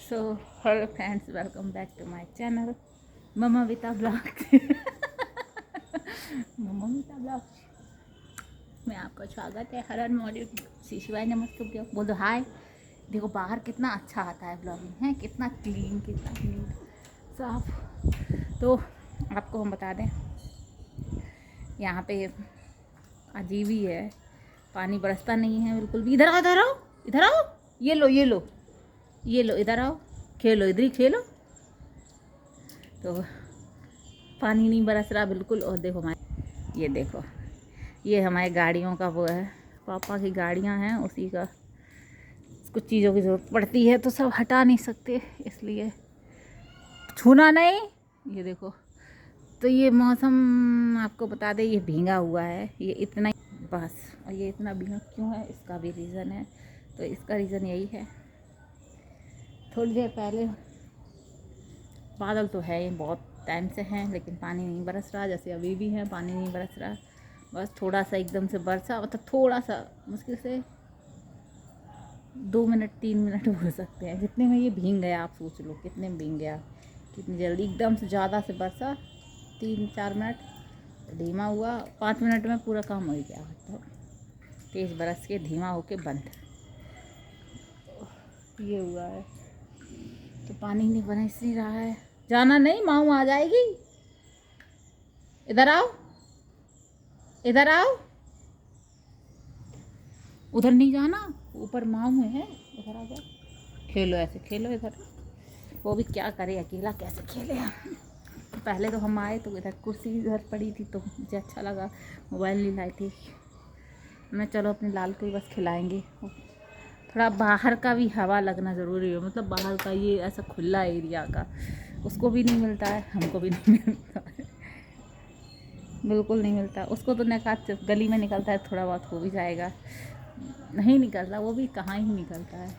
So hello friends, welcome back to my channel Mamavita blog. Mamavita blog में आपका स्वागत है। हर मॉर्निंग शिवाय नमस्ते बोल दो हाय। देखो बाहर कितना अच्छा आता है ब्लॉगिंग है, कितना क्लीन, कितना नीट साफ। तो आपको हम बता दें, यहाँ पे अजीब ही है, पानी बरसता नहीं है बिल्कुल भी। इधर आओ, इधर आओ, इधर आओ, ये लो ये लो ये लो, इधर आओ, खेलो, इधर ही खेलो। तो पानी नहीं बरस रहा बिल्कुल। और देखो हमारे, ये देखो, ये हमारे गाड़ियों का वो है, पापा की गाड़ियां हैं, उसी का कुछ चीज़ों की ज़रूरत पड़ती है तो सब हटा नहीं सकते, इसलिए छूना नहीं। ये देखो, तो ये मौसम आपको बता दें, ये भींगा हुआ है, ये इतना बस। और ये इतना भींगा क्यों है, इसका भी रीज़न है। तो इसका रीज़न यही है, थोड़ी देर पहले बादल तो है ये बहुत टाइम से हैं, लेकिन पानी नहीं बरस रहा। जैसे अभी भी है, पानी नहीं बरस रहा। बस थोड़ा सा एकदम से बरसा, मतलब थोड़ा सा, मुश्किल से 2 मिनट 3 मिनट हो सकते हैं, जितने में ये भीग गया। आप सोच लो कितने में भीग गया, कितनी जल्दी एकदम से ज़्यादा से बरसा। 3-4 मिनट धीमा हुआ, 5 मिनट में पूरा काम हो गया। तो तेज़ बरस के धीमा होके बंद, ये हुआ है। तो पानी नहीं बरस नहीं रहा है। जाना नहीं, माऊ आ जाएगी। इधर आओ, इधर आओ, उधर नहीं जाना, ऊपर माऊ है, इधर आ जाओ, खेलो, ऐसे खेलो इधर। वो भी क्या करे, अकेला कैसे खेले हम। तो पहले तो हम आए तो इधर कुर्सी इधर पड़ी थी, तो मुझे अच्छा लगा, मोबाइल नहीं लाई थी मैं। चलो अपने लाल को ही बस खिलाएंगे। थोड़ा बाहर का भी हवा लगना ज़रूरी है, मतलब बाहर का ये ऐसा खुला एरिया का उसको भी नहीं मिलता है, हमको भी नहीं मिलता है, बिल्कुल नहीं मिलता। उसको तो निकाल गली में निकलता है, थोड़ा बहुत हो भी जाएगा, नहीं निकलता वो भी, कहाँ ही निकलता है।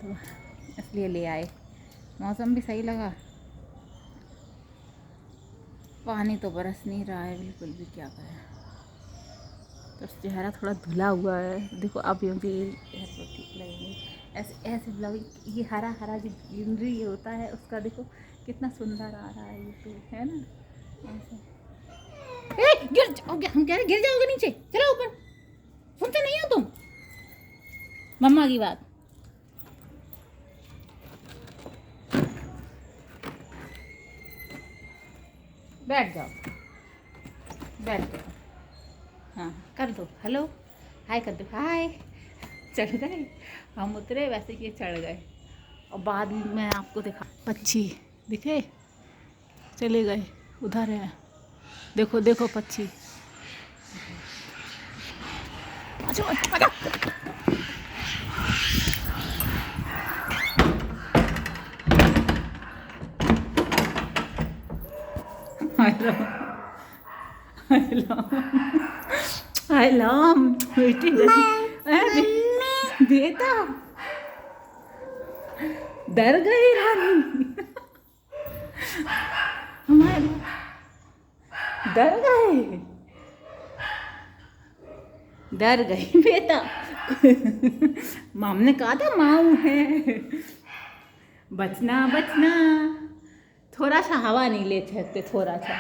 तो इसलिए ले आए। मौसम भी सही लगा, पानी तो बरस नहीं रहा है बिल्कुल भी, क्या करें। तो चेहरा थोड़ा धुला हुआ है, देखो अब ये ठीक लगेंगे। ऐसे ऐसे ब्लॉगिंग, ये हरा हरा जो ग्रीनरी होता है उसका देखो कितना सुंदर आ रहा है, ये तो है ना। ऐसे गिर जाओगे, हम कह रहे गिर जाओगे नीचे, चलो ऊपर। सुनते नहीं हो तुम मम्मा की बात। बैठ जाओ, बैठ जाओ, हाँ कर दो हेलो, हाय कर दो, हाय। चढ़ गए, हम उतरे वैसे कि चढ़ गए। और बाद में आपको दिखा, पक्षी दिखे, चले गए, उधर है, देखो देखो पक्षी। अच्छा अच्छा, हेलो हेलो हेलो बेटी, बेटा डर गई रानी, हमारे डर गए, डर गई बेटा। माम ने कहा था माऊ है, बचना बचना। थोड़ा सा हवा नहीं ले सकते, थोड़ा सा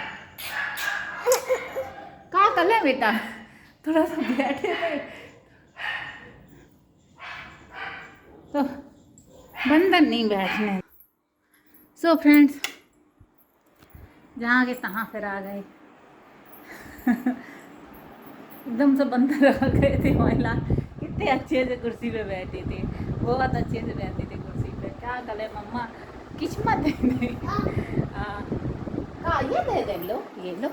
क्या कर ले बेटा, थोड़ा सा बैठे थे तो बंदर नहीं बैठने। सो फ्रेंड्स, जहाँ के तहाँ फिर आ गए। एकदम से बंदर आ गए थे। महिला कितने अच्छे से कुर्सी पे बैठे थे, बहुत अच्छे से बैठे थे कुर्सी पे। क्या करे मम्मा, किस्मत है नहीं। हाँ ये दे लो, ये लो,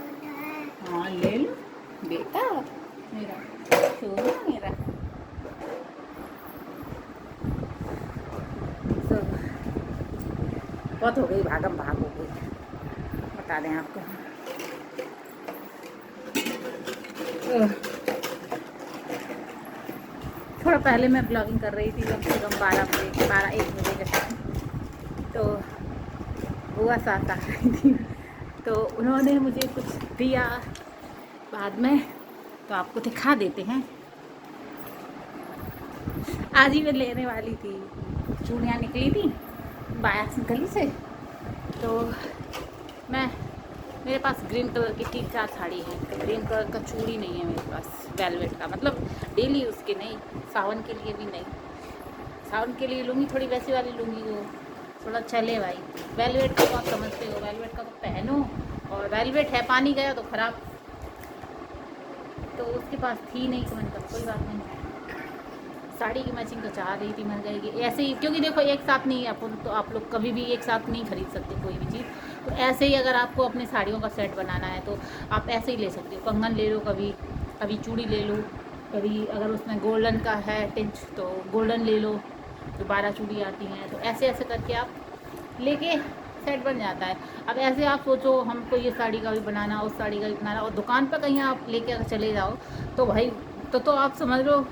हाँ ले लो बेटा मेरा, सोना मेरा। सो बहुत हो गई भागम भाग हो गई, बता दें आपको। थोड़ा पहले मैं ब्लॉगिंग कर रही थी, कम से कम 12-1 बजे के टाइम। तो बुआ साथ आ रही थी, तो उन्होंने मुझे कुछ दिया बाद में, तो आपको दिखा देते हैं। आज ही मैं लेने वाली थी, चूड़ियाँ निकली थी बाहर गली से। तो मैं मेरे पास ग्रीन कलर की 3-4 साड़ी है। ग्रीन कलर का चूड़ी नहीं है मेरे पास वेलवेट का, मतलब डेली यूज़ के नहीं, सावन के लिए भी नहीं। सावन के लिए लूँगी थोड़ी वैसी वाली लूँगी जो थोड़ा चले भाई। वेलवेट का तो आप समझते हो, वेलवेट का तो पहनो, और वेलवेट है पानी गया तो ख़राब। तो उसके पास थी नहीं तो मैंने कहा कोई बात नहीं, साड़ी की मैचिंग तो चाह रही थी, मिल जाएगी ऐसे ही। क्योंकि देखो एक साथ नहीं अपन तो आप लोग कभी भी एक साथ नहीं खरीद सकते कोई भी चीज़। तो ऐसे ही अगर आपको अपने साड़ियों का सेट बनाना है तो आप ऐसे ही ले सकते हो। कंगन ले लो, कभी कभी चूड़ी ले लो, कभी अगर उसमें गोल्डन का है टिंच तो गोल्डन ले लो, जो 12 चूड़ी आती हैं। तो ऐसे ऐसे करके आप लेके सेट बन जाता है। अब ऐसे आप सोचो हमको ये साड़ी का भी बनाना, उस साड़ी का भी बनाना, और दुकान पर कहीं आप लेके अगर चले जाओ तो भाई तो आप समझ लो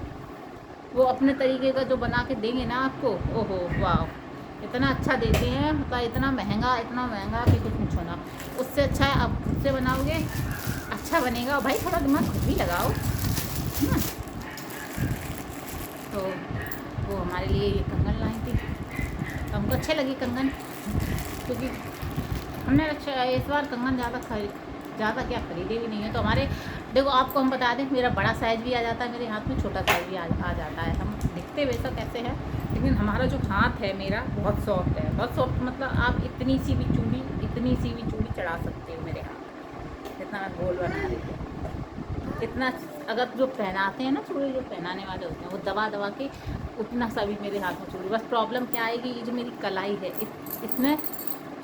वो अपने तरीके का जो बना के देंगे ना आपको, ओहो वाह, इतना अच्छा देते हैं, मतलब इतना महंगा कि कुछ पूछो ना। उससे अच्छा है आप खुद से बनाओगे, अच्छा बनेगा। और भाई थोड़ा दिमाग खुद भी लगाओ ना। तो वो हमारे लिए ये कंगन लाई थी, तो हमको अच्छे लगी कंगन, क्योंकि हमने अच्छा इस बार कंगन ज़्यादा क्या खरीदे भी नहीं है। तो हमारे देखो आपको हम बता दें, मेरा बड़ा साइज़ भी आ जाता है मेरे हाथ में, छोटा साइज़ भी आ जाता है। हम दिखते वैसा कैसे है, लेकिन हमारा जो हाथ है मेरा बहुत सॉफ्ट है, बहुत सॉफ्ट। मतलब आप इतनी सी भी चूड़ी चढ़ा सकते हो मेरे हाथ, इतना मैं गोल बना रही हूँ। इतना अगर जो पहनाते हैं ना चूड़ी, जो पहनाने वाले होते हैं वो दबा के उतना सा भी मेरे हाथ में चूड़ी। बस प्रॉब्लम क्या आएगी, ये जो मेरी कलाई है इसमें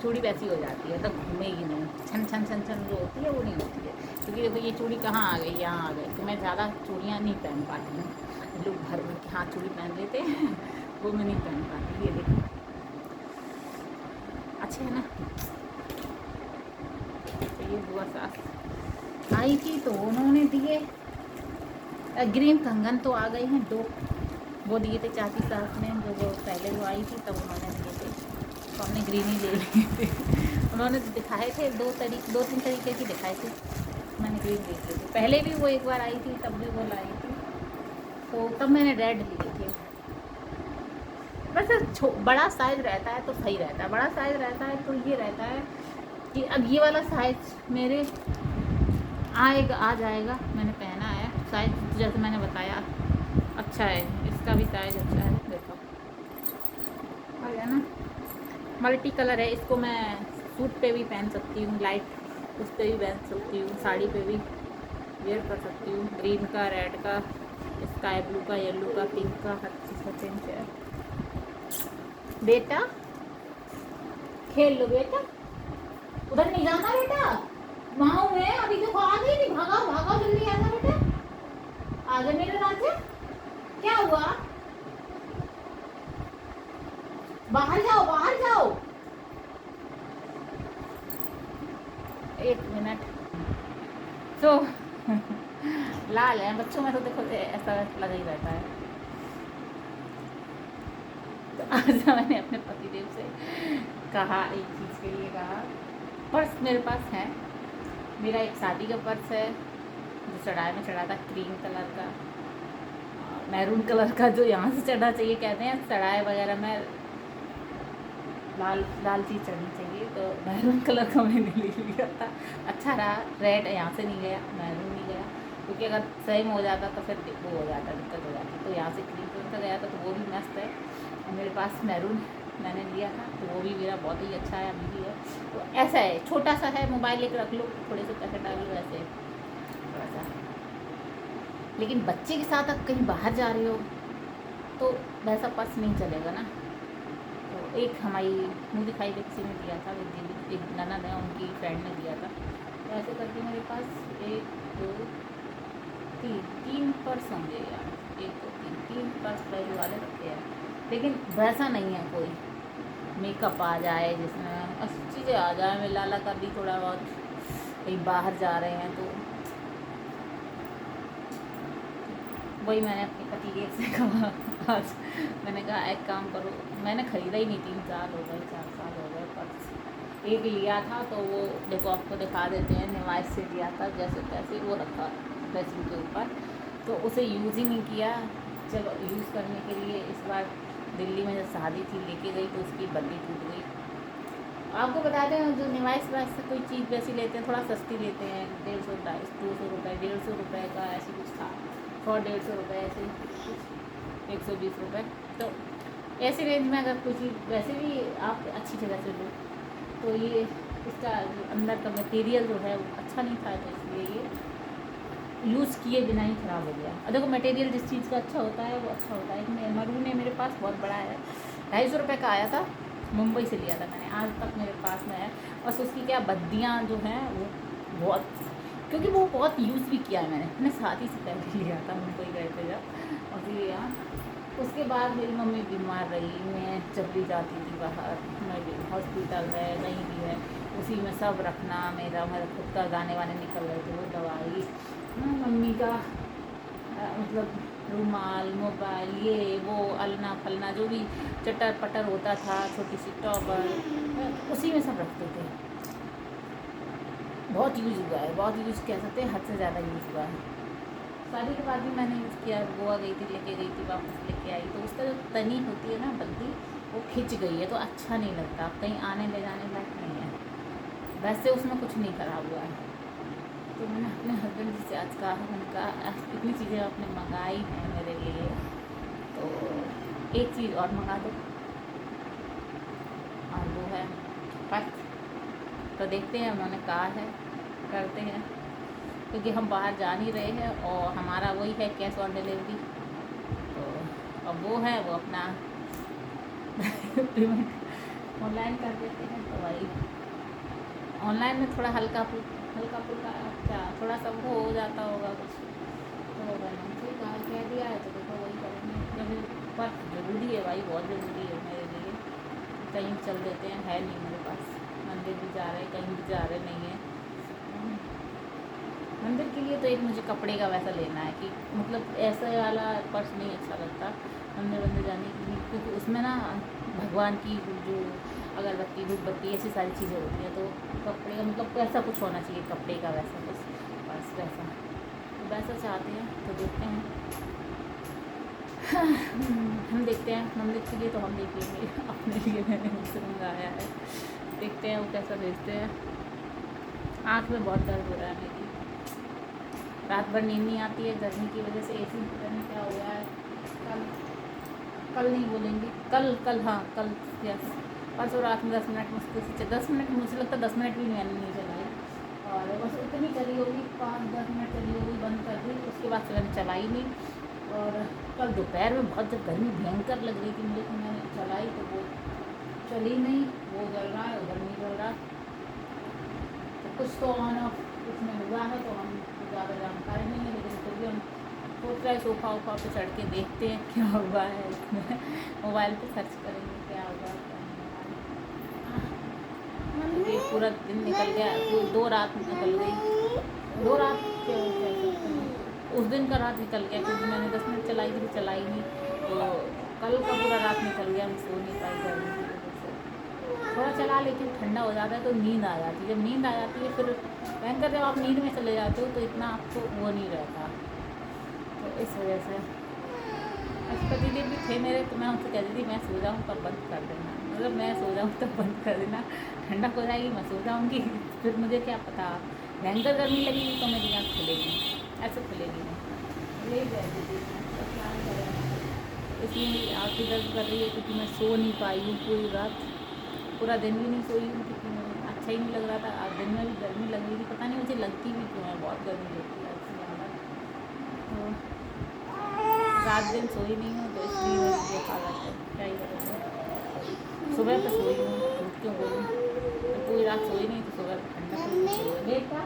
चूड़ी वैसी हो जाती है, तब घूमेगी नहीं, छन छन छन छन जो होती है वो नहीं होती है। क्योंकि देखो ये चूड़ी कहाँ आ गई, यहाँ आ गई। तो मैं ज़्यादा चूड़ियाँ नहीं पहन पाती हूँ। लोग भर भर के हाथ चूड़ी पहन लेते हैं वो मैं नहीं पहन पाती। ये देखो अच्छे है ना। तो ये बुआ सास आई थी तो उन्होंने दिए ग्रीन कंगन, तो आ गई हैं 2, वो दिए थे चाची साहब ने, जो पहले वो आई थी तब उन्होंने दिए थे, तो हमने ग्रीन ही ले लिए थे। उन्होंने दिखाए थे 2-3 तरीके की दिखाए थे, मैंने ग्रीन ले लिए थे। पहले भी वो एक बार आई थी तब भी वो लाई थी, तो तब मैंने रेड लिए थे। वैसे बड़ा साइज़ रहता है तो सही रहता है, बड़ा साइज़ रहता है तो ये रहता है कि अब ये वाला साइज़ मेरे आ जाएगा। मैंने पहना है साइज़ जैसे मैंने बताया अच्छा है, इसका भी साइज़ अच्छा है, देखो आ गया ना। मल्टी कलर है, इसको मैं सूट पे भी पहन सकती हूँ, लाइट उस पर भी पहन सकती हूँ, साड़ी पे भी वेयर कर सकती हूँ। ग्रीन का, रेड का, स्काई ब्लू का, येलो का, पिंक का, हर चीज़ का पिंक है। बेटा खेल लो बेटा, उधर नहीं जाना बेटा, वहाँ हूँ मैं अभी, देखो आ गई थी, भागा भागा जल्दी आ जा बेटा, आ जा मेरे राजा। क्या हुआ, बाहर जाओ बाहर जाओ, 1 मिनट। तो लाल है बच्चों में, तो देखो ऐसा लगा ही रहता है। तो आज मैंने अपने पतिदेव से कहा, एक चीज़ के लिए कहा, पर्स मेरे पास है, मेरा एक शादी का पर्स है जो चढ़ाए में चढ़ा था, क्रीम कलर का, मैरून कलर का, जो यहाँ से चढ़ना चाहिए, कहते हैं चढ़ाए वगैरह में लाल चीज़ चढ़नी चाहिए, तो मैरून कलर का मैंने ले लिया था। अच्छा रहा, रेड यहाँ से नहीं गया, मैरून नहीं गया, क्योंकि अगर सही में हो जाता तो फिर वो हो जाता, दिक्कत हो जाती। तो यहाँ से क्रीम कलर का गया था, तो वो भी मस्त है। और मेरे पास मैरून मैंने लिया था, तो वो भी मेरा बहुत ही अच्छा है, अभी भी है। तो ऐसा है, छोटा सा है, मोबाइल एक रख लो, थोड़े से पैसे डाल लो, ऐसे थोड़ा सा। लेकिन बच्चे के साथ आप कहीं बाहर जा रहे हो तो वैसा पर्स नहीं चलेगा ना। तो एक हमारी मुँह दिखाई पे किसी ने दिया था, एक दीदी, एक ननद है, उनकी फ्रेंड ने दिया था। तो ऐसे करके मेरे पास 1 2 3 पर्स होंगे यार, 1 2 3 पर्स पहले वाले रखे हैं। लेकिन वैसा नहीं है कोई, मेकअप आ जाए जिसमें अच्छी चीज़ें आ जाए, मैं लाला कर दी थोड़ा बहुत, कहीं बाहर जा रहे हैं तो। वही मैंने अपने पतिदेव से कहा आज, मैंने कहा एक काम करो, मैंने ख़रीदा ही नहीं, 3 साल हो गए, 4 साल हो गए पर्स। एक लिया था तो वो देखो आपको दिखा देते हैं, निवास से लिया था, जैसे तैसे वो रखा ड्रेसिंग के ऊपर, तो उसे यूज़ ही नहीं किया। चलो यूज़ करने के लिए इस बार दिल्ली में जब शादी थी लेके गई तो उसकी बल्ली टूट गई। आपको बता दें जो निवाइस प्राइस से कोई चीज़ वैसी लेते हैं थोड़ा सस्ती लेते हैं, 150 200 रुपये, 150 रुपये का ऐसे कुछ था, 100-150 रुपये ऐसे कुछ, 120 रुपये। तो ऐसे रेंज में अगर कोई चीज़ वैसे भी आप अच्छी जगह से लो तो ये इसका अंदर का मटेरियल जो है वो अच्छा नहीं था, तो इसलिए ये यूज़ किए बिना ही ख़राब हो गया। और देखो मटेरियल जिस चीज़ का अच्छा होता है वो अच्छा होता है। मरून है मेरे पास, बहुत बड़ा है, 250 रुपये का आया था, मुंबई से लिया था मैंने, आज तक मेरे पास में है। बस उसकी क्या बद्दियाँ जो हैं वो बहुत, क्योंकि वो बहुत यूज़ भी किया है मैंने शादी से पहले लिया था, मुंबई गए थे जब, और फिर यहाँ उसके बाद मेरी मम्मी बीमार रही, मैं जब भी जाती थी बाहर, मैं हॉस्पिटल है कहीं भी है उसी में सब रखना, मेरा खुद का गाने वाने निकल रहे थे, वो दवाई, मम्मी का मतलब रुमाल, मोबाइल, ये वो अलना फलना जो भी चटर पटर होता था, छोटी सी टॉवल, उसी में सब रखते थे। बहुत यूज़ हुआ है, बहुत यूज़ कह सकते हैं, हद से ज़्यादा यूज़ हुआ है। शादी के बाद भी मैंने यूज़ किया, गोवा गई थी लेके गई थी, वापस लेके आई तो उसका जो तनी होती है ना बद्दी, वो खिंच गई है तो अच्छा नहीं लगता, कहीं आने ले जाने लायक नहीं है। वैसे उसमें कुछ नहीं ख़राब हुआ है। तो मैंने अपने हस्बैंड जी से आज कहा, मैंने कहा इतनी चीज़ें आपने मंगाई हैं मेरे लिए, तो एक चीज़ और मंगा दो, और वो है पर्स। तो देखते हैं, उन्होंने कहा है करते हैं, क्योंकि हम बाहर जा नहीं रहे हैं और हमारा वही है कैश ऑन डिलीवरी। तो अब वो है वो अपना पेमेंट ऑनलाइन कर देते हैं। तो वही ऑनलाइन में थोड़ा हल्का फुल्का क्या थोड़ा सा वो हो जाता होगा कुछ, तो होगा ना, ठीक है कह दिया है तो देखो वही करेंगे, क्योंकि पर ज़रूरी है भाई, बहुत ज़रूरी है मेरे लिए। कहीं चल देते हैं, है नहीं मेरे पास, मंदिर भी जा रहे हैं, कहीं भी जा रहे नहीं है। मंदिर के लिए तो एक मुझे कपड़े का वैसा लेना है कि मतलब ऐसा वाला पर्स नहीं अच्छा लगता मंदिर जाने के लिए, क्योंकि उसमें ना भगवान की जो अगरबत्ती धूपबत्ती ऐसी सारी चीज़ें होती हैं, तो कपड़े का मतलब ऐसा कुछ होना चाहिए, कपड़े का वैसा कुछ पर्स वैसा, तो वैसा चाहते हैं। तो देखते हैं हम देखते हैं, मंदिर के लिए तो हम देख लेंगे, अपने लिए मैंने मुझसे मंगाया है, देखते हैं वो कैसा भेजते हैं। आँख में बहुत दर्द हो रहा है मेरी, रात भर नींद नहीं आती है गर्मी की वजह से, एसी पता नहीं क्या हो गया है। कल नहीं बोलेंगे, कल हाँ कल यस, परसों रात में 10 मिनट मुश्किल से 10 मिनट, मुझे लगता है 10 मिनट भी मैंने नहीं चलाई, और बस उतनी चली होगी, 5-10 मिनट चली होगी, बंद कर दी, उसके बाद से मैंने चलाई नहीं। और कल दोपहर में बहुत जब गर्मी भयंकर लग रही थी मुझे, तो मैंने चलाई तो वो चली नहीं, वो जल रहा है उधर नहीं जल रहा, तो कुछ तो ऑन ऑफ उसमें हुआ है, तो हम ज़्यादा जानकारी नहीं है, लेकिन फिर भी हम सोच रहे हैं सोफ़ा वोफा पे चढ़ के देखते हैं क्या हुआ है इसमें, मोबाइल पे सर्च करेंगे क्या हुआ क्या। ये पूरा दिन निकल गया, 2 रात निकल गई, 2 रात के उस दिन का रात निकल गया, क्योंकि मैंने 10 मिनट चलाई थी, चलाई नहीं, तो कल का पूरा रात निकल गया, मैं सो नहीं पाई गर्मी की वजह से। थोड़ा चला लेकिन ठंडा हो जाता है तो नींद आ जाती है, जब नींद आ जाती है फिर भयंकर, जब आप नींद में चले जाते हो तो इतना आपको वो नहीं रहता, तो इस वजह से पतिदेव भी थे मेरे, तो मैं उनसे कहती थी मैं सो जाऊँ तब बंद कर देना, मतलब मैं सो जाऊँ तब बंद कर देना, ठंडक हो जाएगी मैं सो जाऊँगी, फिर मुझे क्या पता भयंकर गर्मी लगेगी तो मेरी आँख खुलेगी, ऐसे खुलेगी नहीं, ले जाएगी थी, इसलिए आँख भी दर्द कर रही है, क्योंकि मैं सो नहीं पाई हूँ पूरी रात, पूरा दिन भी नहीं सोई हूँ, क्योंकि मुझे अच्छा ही नहीं लग रहा था, आज दिन में भी गर्मी लग रही थी, पता नहीं मुझे लगती भी क्यों है, बहुत गर्मी लगती है इससे ज़्यादा, तो रात दिन सोई नहीं हूँ, तो इसलिए ये हालत है, क्या ही करेंगे। सुबह पे सोई हूँ, झूठ क्यों बोलूँ, तो पूरी रात सोई नहीं, तो सुबह ठंडा सोई बेटा,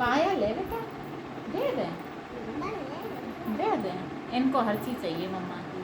पायल है बेटा, दे दें, इनको हर चीज़ चाहिए मम्मा की,